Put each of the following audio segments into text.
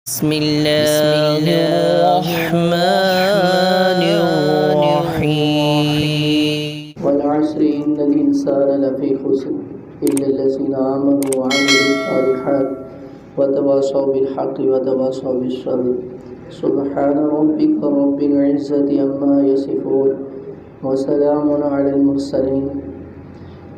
بسم الله الرحمن الرحيم والعصر إن الإنسان لفي خسر إلا الذين آمنوا وعملوا الصالحات وتواصوا بالحق وتواصوا بالصبر سبحان ربك رب العزة عما يصفون وسلام على المرسلين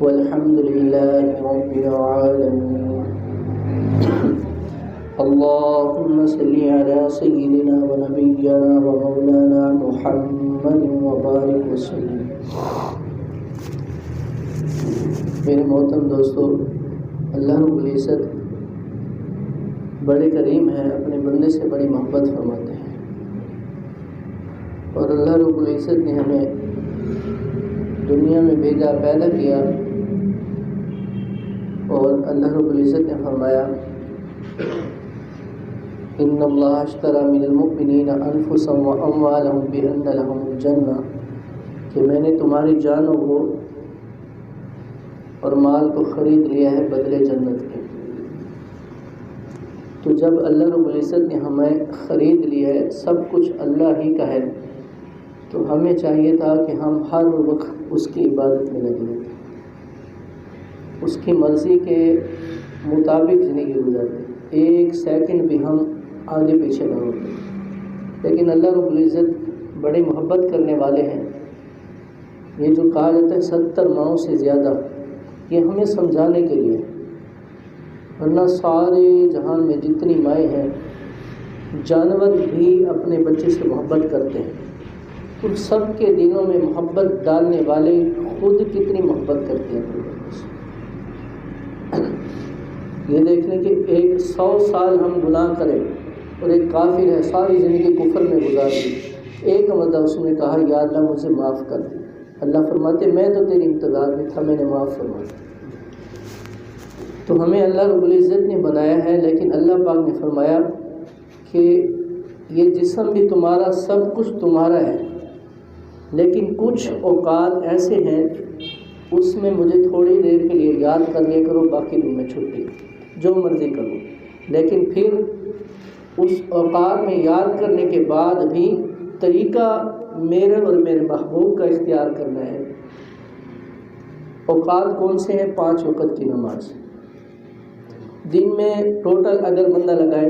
والحمد لله رب العالمين. اللهم صل على سيدنا ونبينا ومولانا محمد وبارك وسلم. میرے محترم دوستو، اللہ رب العزت بڑے کریم ہے، اپنے بندے سے بڑی محبت فرماتے ہیں، اور اللہ رب العزت نے ہمیں دنیا میں بھیجا، پیدا کیا، اور اللہ رب العزت نے فرمایا ان اللہ اشتری من المؤمنین انفسهم واموالهم بان لهم الجنہ، کہ میں نے تمہاری جانوں کو اور مال کو خرید لیا ہے بدلے جنت کے. تو جب اللہ رب العزت نے ہمیں خرید لیا ہے، سب کچھ اللہ ہی کا ہے، تو ہمیں چاہیے تھا کہ ہم ہر وقت اس کی عبادت میں لگے رہتے، اس کی مرضی کے مطابق زندگی گزارتے، ایک سیکنڈ بھی ہم آگے پیچھے نہ ہوتے. لیکن اللہ رب العزت بڑی محبت کرنے والے ہیں. یہ جو کہا جاتا ہے 70 ماؤں سے زیادہ، یہ ہمیں سمجھانے کے لیے، ورنہ سارے جہان میں جتنی مائیں ہیں، جانور بھی اپنے بچے سے محبت کرتے ہیں. ان سب کے دلوں میں محبت ڈالنے والے خود کتنی محبت کرتے ہیں. یہ دیکھ لیں کہ 100 سال ہم گناہ کریں اور ایک کافر ہے ساری زندگی کفر میں گزار دی، ایک مرتبہ اس نے کہا یا اللہ مجھے معاف کر دے، اللہ فرماتے میں تو تیری انتظار میں تھا، میں نے معاف فرما دیا. تو ہمیں اللہ رب العزت نے بنایا ہے، لیکن اللہ پاک نے فرمایا کہ یہ جسم بھی تمہارا، سب کچھ تمہارا ہے، لیکن کچھ اوقات ایسے ہیں اس میں مجھے تھوڑی دیر کے لیے یاد کر لیا کرو، باقی دن میں چھٹی جو مرضی کرو. لیکن پھر اس اوقات میں یاد کرنے کے بعد بھی طریقہ میرے اور میرے محبوب کا اختیار کرنا ہے. اوقات کون سے ہیں؟ 5 وقت کی نماز. دن میں ٹوٹل اگر بندہ لگائے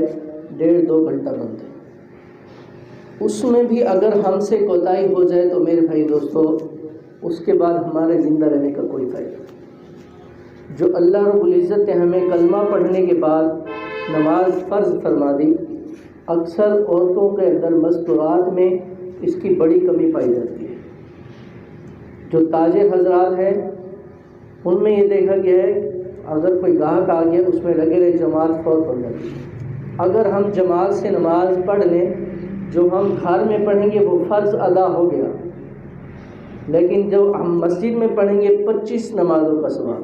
1.5-2 گھنٹہ بنتے، اس میں بھی اگر ہم سے کوتاہی ہو جائے تو میرے بھائی دوستو اس کے بعد ہمارے زندہ رہنے کا کوئی فائدہ. جو اللہ رب العزت نے ہمیں کلمہ پڑھنے کے بعد نماز فرض فرما دی، اکثر عورتوں کے اندر مستورات میں اس کی بڑی کمی پائی جاتی ہے. جو تاجر حضرات ہیں ان میں یہ دیکھا گیا ہے اگر کوئی گاہک آ گیا اس میں لگے رہے جماعت فوت ہو جاتی ہے. اگر ہم جماعت سے نماز پڑھ لیں، جو ہم گھر میں پڑھیں گے وہ فرض ادا ہو گیا، لیکن جو ہم مسجد میں پڑھیں گے 25 نمازوں کا ثواب.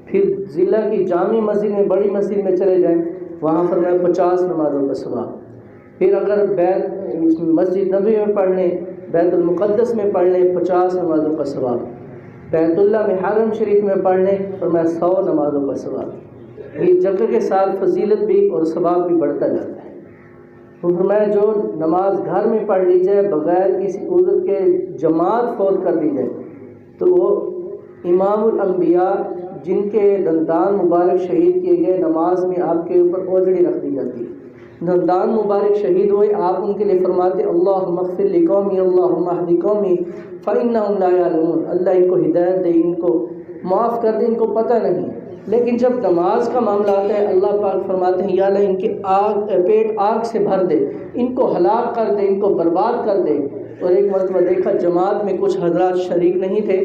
پھر ضلع کی جامع مسجد میں، بڑی مسجد میں چلے جائیں، وہاں پر 50 نمازوں کا ثواب. پھر اگر مسجد نبوی میں پڑھ لیں، بیت المقدس میں پڑھ لیں، 50 نمازوں کا ثواب. بیت اللہ میں حرم شریف میں پڑھ لیں اور 100 نمازوں کا ثواب. یہ جگہ کے ساتھ فضیلت بھی اور ثواب بھی بڑھتا جاتا ہے. تو فرمایا جو نماز گھر میں پڑھ لی جائے بغیر کسی عذر کے، جماعت فوت کر دی جائے، تو وہ امام الانبیاء جن کے دندان مبارک شہید کیے گئے، نماز میں آپ کے اوپر اوجڑی رکھ دی جاتی ہے. دندان مبارک شہید ہوئے، آپ ان کے لیے فرماتے اللہم اغفر لقومی اللہم اہد قومی فانہم لا یعلمون، اللہ ان کو ہدایت دے، ان کو معاف کر دے، ان کو پتہ نہیں. لیکن جب نماز کا معاملہ آتا ہے اللہ پاک فرماتے ہیں یا اللہ ان کے پیٹ آگ سے بھر دے، ان کو ہلاک کر دے، ان کو برباد کر دے. اور ایک مرتبہ دیکھا جماعت میں کچھ حضرات شریک نہیں تھے،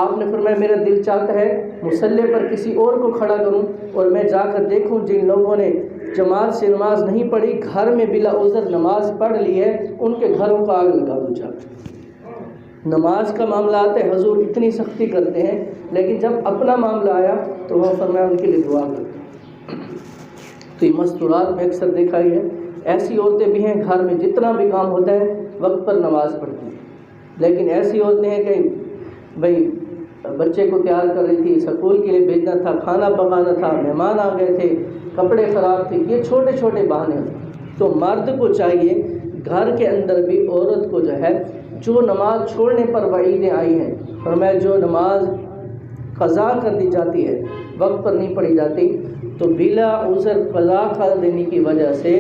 آپ نے فرمایا میرا دل چاہتا ہے مصلی پر کسی اور کو کھڑا کروں اور میں جا کر دیکھوں جن لوگوں نے جماعت سے نماز نہیں پڑھی، گھر میں بلا عذر نماز پڑھ لی ہے، ان کے گھروں کو آگ لگا دو جا کر. نماز کا معاملہ آتا ہے حضور اتنی سختی کرتے ہیں، لیکن جب اپنا معاملہ آیا تو وہ فرمایا ان کے لیے دعا کرتے ہیں. تو یہ مستورات میں اکثر دیکھا ہی ہے، ایسی عورتیں بھی ہیں گھر میں جتنا بھی کام ہوتا ہے وقت پر نماز پڑھتی ہیں، لیکن ایسی عورتیں ہیں کہ بھائی بچے کو تیار کر رہی تھی، اسکول کے لیے بھیجنا تھا، کھانا پکانا تھا، مہمان آ گئے تھے، کپڑے خراب تھے، یہ چھوٹے چھوٹے بہانے ہوتے ہیں. تو مرد کو چاہیے گھر کے اندر بھی عورت کو جو ہے جو نماز چھوڑنے پر وعیدیں آئی ہیں، فرمایا جو نماز قضا کر دی جاتی ہے، وقت پر نہیں پڑھی جاتی، تو بلا عذر قضا کر دینے کی وجہ سے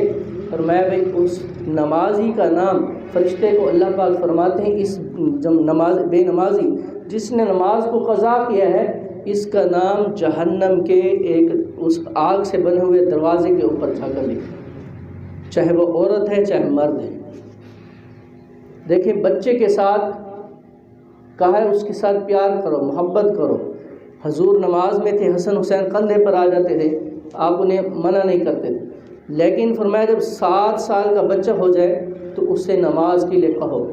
فرمایا بھائی اس نمازی کا نام فرشتے کو اللہ پاک فرماتے ہیں اس بے نمازی جس نے نماز کو قضا کیا ہے اس کا نام جہنم کے ایک اس آگ سے بنے ہوئے دروازے کے اوپر جا کر لکھا، چاہے وہ عورت ہے چاہے مرد ہے۔ دیکھیں بچے کے ساتھ کہا ہے اس کے ساتھ پیار کرو، محبت کرو۔ حضور نماز میں تھے، حسن حسین کندھے پر آ جاتے تھے، آپ انہیں منع نہیں کرتے تھے، لیکن فرمایا جب 7 سال کا بچہ ہو جائے تو اس سے نماز کے لیے کہو،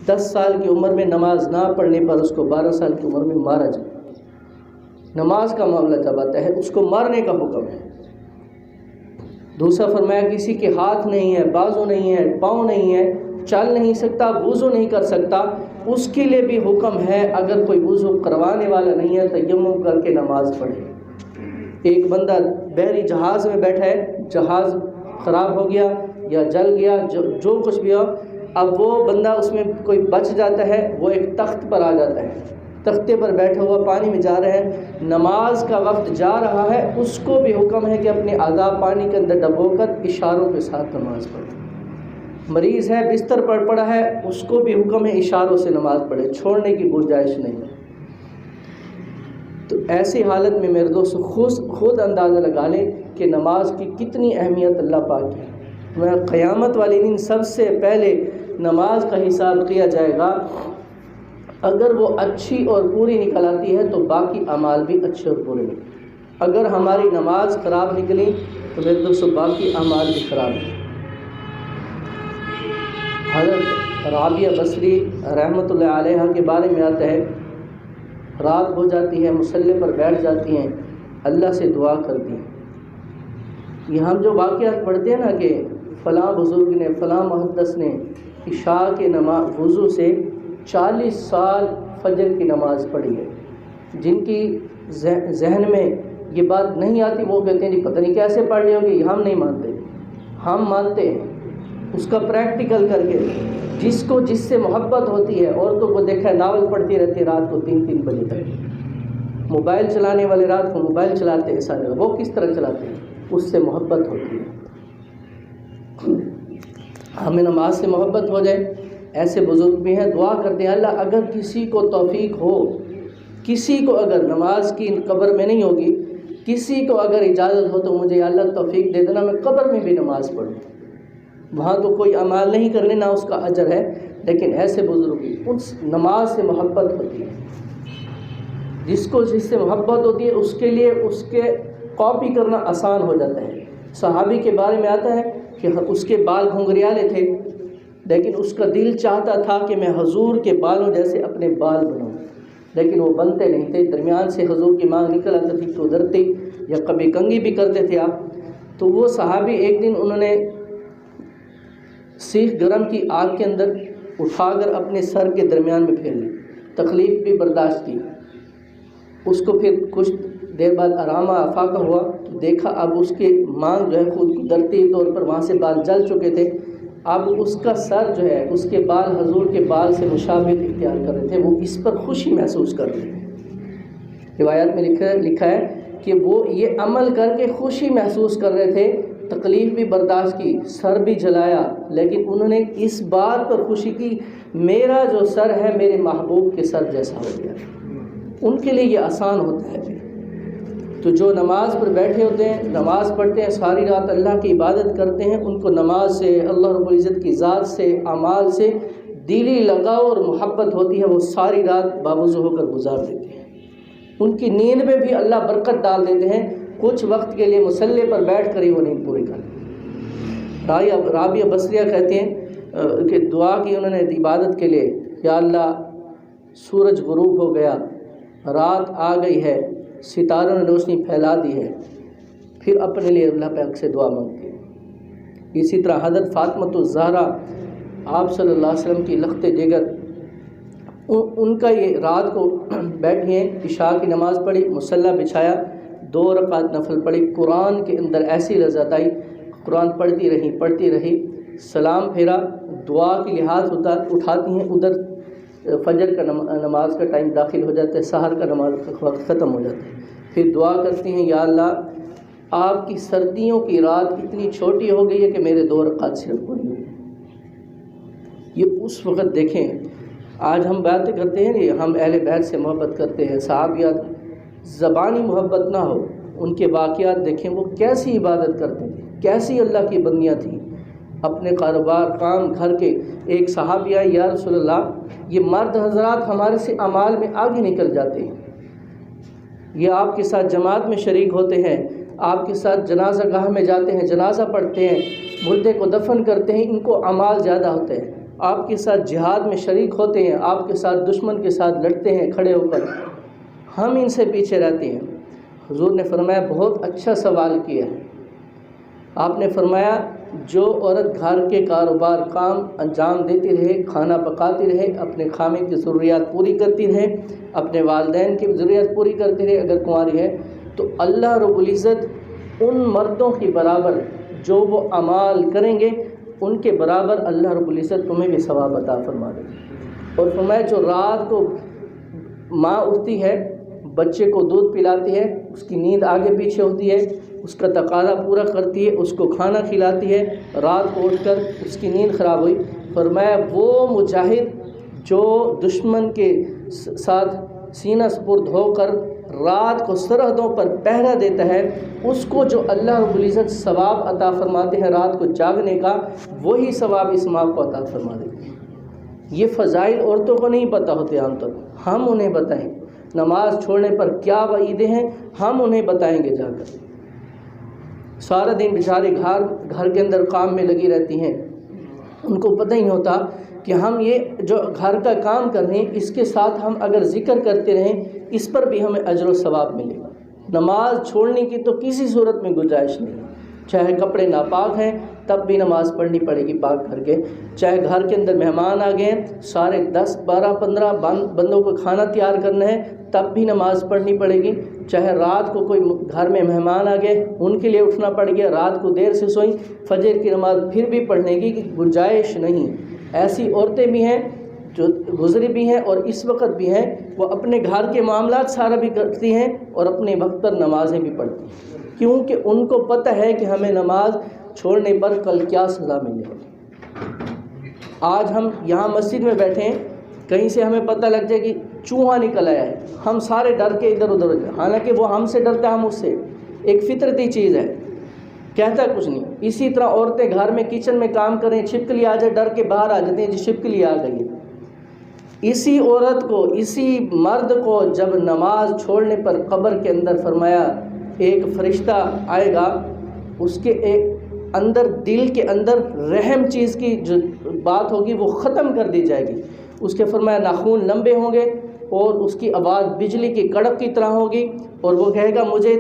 10 سال کی عمر میں نماز نہ پڑھنے پر اس کو 12 سال کی عمر میں مارا جائے۔ نماز کا معاملہ جب آتا ہے اس کو مارنے کا حکم ہے۔ دوسرا فرمایا کسی کے ہاتھ نہیں ہے، بازو نہیں ہے، پاؤں نہیں ہے، چل نہیں سکتا، وضو نہیں کر سکتا، اس کے لیے بھی حکم ہے اگر کوئی وضو کروانے والا نہیں ہے تیمم کر کے نماز پڑھے۔ ایک بندہ بحری جہاز میں بیٹھا ہے، جہاز خراب ہو گیا یا جل گیا، جو کچھ بھی ہو، اب وہ بندہ اس میں کوئی بچ جاتا ہے، وہ ایک تخت پر آ جاتا ہے، تختے پر بیٹھا ہوا پانی میں جا رہا ہے، نماز کا وقت جا رہا ہے، اس کو بھی حکم ہے کہ اپنے اعضاء پانی کے اندر ڈبو کر اشاروں کے ساتھ نماز پڑھے۔ مریض ہے، بستر پر پڑا ہے، اس کو بھی حکم ہے اشاروں سے نماز پڑھے، چھوڑنے کی گنجائش نہیں ہے۔ تو ایسی حالت میں میرے دوست خود اندازہ لگا لیں کہ نماز کی کتنی اہمیت اللہ پاک کی ہے۔ قیامت والے دن سب سے پہلے نماز کا حساب کیا جائے گا، اگر وہ اچھی اور پوری نکل آتی ہے تو باقی اعمال بھی اچھے اور پورے نکلیں۔ اگر ہماری نماز خراب نکلی تو میرے دوستو باقی اعمال بھی خراب ہیں۔ حضرت رابعہ بصری رحمۃ اللہ علیہ کے بارے میں آتا ہے، رات ہو جاتی ہے، مصلی پر بیٹھ جاتی ہیں، اللہ سے دعا کرتی ہیں۔ یہ ہم جو واقعات پڑھتے ہیں نا کہ فلاں بزرگ نے، فلاں محدث نے عشاء کے نماز وضو سے 40 سال فجر کی نماز پڑھی ہے، جن کی ذہن میں یہ بات نہیں آتی وہ کہتے ہیں جی پتہ نہیں کیسے پڑھ لی ہوگی، ہم نہیں مانتے، ہم مانتے ہیں اس کا پریکٹیکل کر کے۔ جس سے محبت ہوتی ہے، عورتوں کو دیکھا ہے ناول پڑھتی رہتی ہے رات کو 3 بجے تک، موبائل چلانے والے رات کو موبائل چلاتے ہیں سارے، وہ کس طرح چلاتے ہیں؟ اس سے محبت ہوتی ہے۔ ہمیں نماز سے محبت ہو جائے، ایسے بزرگ بھی ہیں، دعا کرتے ہیں اللہ اگر کسی کو توفیق ہو، کسی کو اگر نماز کی قبر میں نہیں ہوگی، کسی کو اگر اجازت ہو تو مجھے اللہ توفیق دے دینا میں قبر میں بھی نماز پڑھوں۔ وہاں تو کوئی اعمال نہیں کرنے، نہ اس کا اجر ہے، لیکن ایسے بزرگ کی اس نماز سے محبت ہوتی ہے۔ جس سے محبت ہوتی ہے اس کے لیے اس کے کاپی کرنا آسان ہو جاتا ہے۔ صحابی کے بارے میں آتا ہے کہ اس کے بال گھنگریالے تھے، لیکن اس کا دل چاہتا تھا کہ میں حضور کے بالوں جیسے اپنے بال بناؤں، لیکن وہ بنتے نہیں تھے، درمیان سے حضور کی مانگ نکل آتی تھی تو ادھرتے یا کبھی کنگھی بھی کرتے تھے آپ۔ تو وہ صحابی ایک دن انہوں نے سیخ گرم کی آگ کے اندر اٹھا کر اپنے سر کے درمیان میں پھیر لی، تکلیف بھی برداشت کی۔ اس کو پھر کچھ دیر بعد آرام افاقہ ہوا تو دیکھا اب اس کے مانگ جو ہے خود قدرتی طور پر وہاں سے بال جل چکے تھے، اب اس کا سر جو ہے اس کے بال حضور کے بال سے مشابہت اختیار کر رہے تھے، وہ اس پر خوشی محسوس کر رہے تھے۔ روایات میں لکھا ہے کہ وہ یہ عمل کر کے خوشی محسوس کر رہے تھے، تکلیف بھی برداشت کی، سر بھی جلایا، لیکن انہوں نے اس بات پر خوشی کی میرا جو سر ہے میرے محبوب کے سر جیسا ہو گیا۔ ان کے لیے یہ آسان ہوتا ہے۔ تو جو نماز پر بیٹھے ہوتے ہیں، نماز پڑھتے ہیں، ساری رات اللہ کی عبادت کرتے ہیں، ان کو نماز سے، اللہ رب العزت کی ذات سے، اعمال سے دلی لگاؤ اور محبت ہوتی ہے، وہ ساری رات باوضو ہو کر گزار دیتے ہیں۔ ان کی نیند میں بھی اللہ برکت ڈال دیتے ہیں، کچھ وقت کے لیے مصلی پر بیٹھ کر ہی وہ نیند پوری کرتے۔ رابعہ بصریہ کہتے ہیں کہ دعا کی انہوں نے عبادت کے لیے، یا اللہ سورج غروب ہو گیا، رات آ گئی ہے، ستاروں نے روشنی پھیلا دی ہے، پھر اپنے لیے اللہ پاک سے دعا مانگتے ہیں۔ اسی طرح حضرت فاطمۃ الزہرا آپ صلی اللہ علیہ وسلم کی لخت جگر، ان کا یہ رات کو بیٹھی ہیں، عشاء کی نماز پڑھی، مصلی بچھایا، 2 رکعت نفل پڑھی، قرآن کے اندر ایسی لذت آئی، قرآن پڑھتی رہی، سلام پھیرا، دعا کے لحاظ اٹھاتی ہیں، ادھر فجر کا نماز کا ٹائم داخل ہو جاتا ہے، سحر کا نماز کا وقت ختم ہو جاتا ہے، پھر دعا کرتی ہیں، یا اللہ آپ کی سردیوں کی رات اتنی چھوٹی ہو گئی ہے کہ میرے 2 رکعت صرف پوری ہوئی۔ یہ اس وقت دیکھیں، آج ہم باتیں کرتے ہیں، ہم اہل بیت سے محبت کرتے ہیں، صحابیات، زبانی محبت نہ ہو، ان کے واقعات دیکھیں، وہ کیسی عبادت کرتے تھے، کیسی اللہ کی بندیاں تھیں، اپنے کاروبار کام گھر کے۔ ایک صحابی آئے، یا رسول اللہ یہ مرد حضرات ہمارے سے اعمال میں آگے نکل جاتے ہیں، یہ آپ کے ساتھ جماعت میں شریک ہوتے ہیں، آپ کے ساتھ جنازہ گاہ میں جاتے ہیں، جنازہ پڑھتے ہیں، مردے کو دفن کرتے ہیں، ان کو اعمال زیادہ ہوتے ہیں، آپ کے ساتھ جہاد میں شریک ہوتے ہیں، آپ کے ساتھ دشمن کے ساتھ لڑتے ہیں کھڑے ہو کر، ہم ان سے پیچھے رہتے ہیں۔ حضور نے فرمایا بہت اچھا سوال کیا ہے۔ آپ نے فرمایا جو عورت گھر کے کاروبار کام انجام دیتی رہے، کھانا پکاتی رہے، اپنے خاوند کی ضروریات پوری کرتی رہے، اپنے والدین کی ضروریات پوری کرتی رہے اگر کنواری ہے، تو اللہ رب العزت ان مردوں کی برابر جو وہ اعمال کریں گے ان کے برابر اللہ رب العزت تمہیں بھی ثواب عطا فرما دے گا۔ اور فرمایا جو رات کو ماں اٹھتی ہے، بچے کو دودھ پلاتی ہے، اس کی نیند آگے پیچھے ہوتی ہے، اس کا تقاضا پورا کرتی ہے، اس کو کھانا کھلاتی ہے، رات کو اٹھ کر اس کی نیند خراب ہوئی، فرمایا وہ مجاہد جو دشمن کے ساتھ سینہ سپرد ہو کر رات کو سرحدوں پر پہرا دیتا ہے، اس کو جو اللہ رب العزت ثواب عطا فرماتے ہیں رات کو جاگنے کا، وہی ثواب اس ماں کو عطا فرما دیتے ہیں۔ یہ فضائل عورتوں کو نہیں پتہ ہوتے عام طور پر، ہم انہیں بتائیں، نماز چھوڑنے پر کیا وعیدیں ہیں ہم انہیں بتائیں گے جا کر۔ سارا دن بیچارے گھر کے اندر کام میں لگی رہتی ہیں، ان کو پتہ ہی نہیں ہوتا کہ ہم یہ جو گھر کا کام کر رہے ہیں اس کے ساتھ ہم اگر ذکر کرتے رہیں اس پر بھی ہمیں اجر و ثواب ملے گا۔ نماز چھوڑنے کی تو کسی صورت میں گنجائش نہیں، چاہے کپڑے ناپاک ہیں تب بھی نماز پڑھنی پڑے گی پاک کر کے، چاہے گھر کے اندر مہمان آ گئے ہیں، سارے 10 12 15 بندوں کو کھانا تیار کرنا ہے تب بھی نماز پڑھنی پڑے گی، چاہے رات کو کوئی گھر میں مہمان آ گئے ان کے لیے اٹھنا پڑ گیا، رات کو دیر سے سوئیں، فجر کی نماز پھر بھی پڑھنے کی گنجائش نہیں۔ ایسی عورتیں بھی ہیں جو گزری بھی ہیں اور اس وقت بھی ہیں، وہ اپنے گھر کے معاملات سارا بھی کرتی ہیں اور اپنے وقت پر نمازیں بھی پڑھتی ہیں، کیونکہ ان کو پتہ ہے کہ ہمیں نماز چھوڑنے پر کل کیا سزا ملے گی۔ آج ہم یہاں مسجد میں بیٹھے ہیں، کہیں سے ہمیں پتہ لگ جائے کہ چوہا نکل آیا ہے، ہم سارے ڈر کے ادھر ادھر ہو جائیں، حالانکہ وہ ہم سے ڈرتا ہے، ہم اس سے، ایک فطرتی چیز ہے، کہتا کچھ نہیں۔ اسی طرح عورتیں گھر میں کچن میں کام کریں، چھپکلی آ جائے ڈر کے باہر آ جاتے ہیں، جی چھپکلی آ گئی ہے۔ اسی عورت کو، اسی مرد کو جب نماز چھوڑنے پر قبر کے اندر فرمایا ایک فرشتہ آئے گا، اس کے ایک اندر دل کے اندر رحم چیز کی جو بات ہوگی وہ ختم کر دی جائے گی، اس کے فرمایا ناخون لمبے ہوں گے اور اس کی آواز بجلی کی کڑک کی طرح ہوگی، اور وہ کہے گا مجھے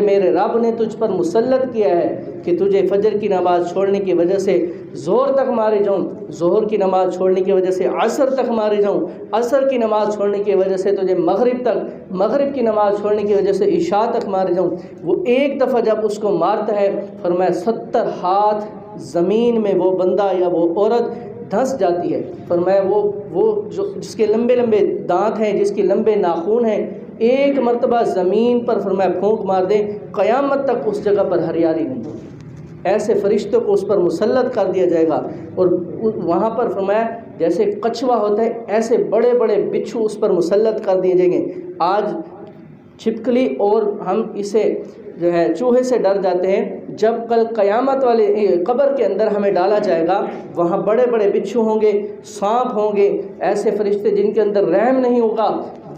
میرے رب نے تجھ پر مسلط کیا ہے کہ تجھے فجر کی نماز چھوڑنے کی وجہ سے ظہر تک مارے جاؤں، ظہر کی نماز چھوڑنے کی وجہ سے عصر تک مارے جاؤں، عصر کی نماز چھوڑنے کی وجہ سے تجھے مغرب کی نماز چھوڑنے کی وجہ سے عشاء تک مارے جاؤں۔ وہ ایک دفعہ جب اس کو مارتا ہے، فرمایا 70 ہاتھ زمین میں وہ بندہ یا وہ عورت دھنس جاتی ہے، فرمایا وہ جو جس کے لمبے لمبے دانت ہیں، جس کے لمبے ناخون ہیں، ایک مرتبہ زمین پر فرمایا پھونک مار دے، قیامت تک اس جگہ پر ہریالی نہیں ہوگی۔ ایسے فرشتوں کو اس پر مسلط کر دیا جائے گا، اور وہاں پر فرمایا جیسے کچھوا ہوتا ہے ایسے بڑے بڑے بچھو اس پر مسلط کر دیے جائیں گے۔ آج چھپکلی اور ہم اسے جو ہے چوہے سے ڈر جاتے ہیں، جب کل قیامت والے قبر کے اندر ہمیں ڈالا جائے گا، وہاں بڑے بڑے بچھو ہوں گے، سانپ ہوں گے، ایسے فرشتے جن کے اندر رحم نہیں ہوگا،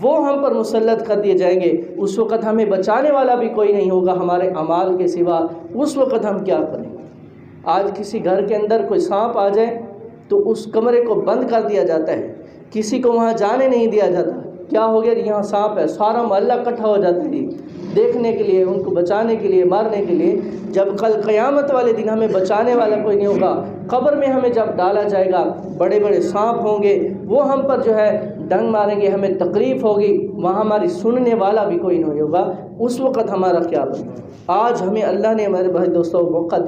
وہ ہم پر مسلط کر دیے جائیں گے۔ اس وقت ہمیں بچانے والا بھی کوئی نہیں ہوگا ہمارے اعمال کے سوا، اس وقت ہم کیا کریں گے؟ آج کسی گھر کے اندر کوئی سانپ آ جائے تو اس کمرے کو بند کر دیا جاتا ہے، کسی کو وہاں جانے نہیں دیا جاتا، کیا ہو گیا یہاں سانپ ہے، سارا محلہ اکٹھا ہو جاتا ہے، دیکھنے کے لیے، ان کو بچانے کے لیے، مارنے کے لیے، جب کل قیامت والے دن ہمیں بچانے والا کوئی نہیں ہوگا، قبر میں ہمیں جب ڈالا جائے گا، بڑے بڑے سانپ ہوں گے، وہ ہم پر جو ہے ڈنگ ماریں گے، ہمیں تکلیف ہوگی، وہاں ہماری سننے والا بھی کوئی نہیں ہوگا، اس وقت ہمارا کیا بنے؟ آج ہمیں اللہ نے ہمارے بھائی دوستوں موقع دیا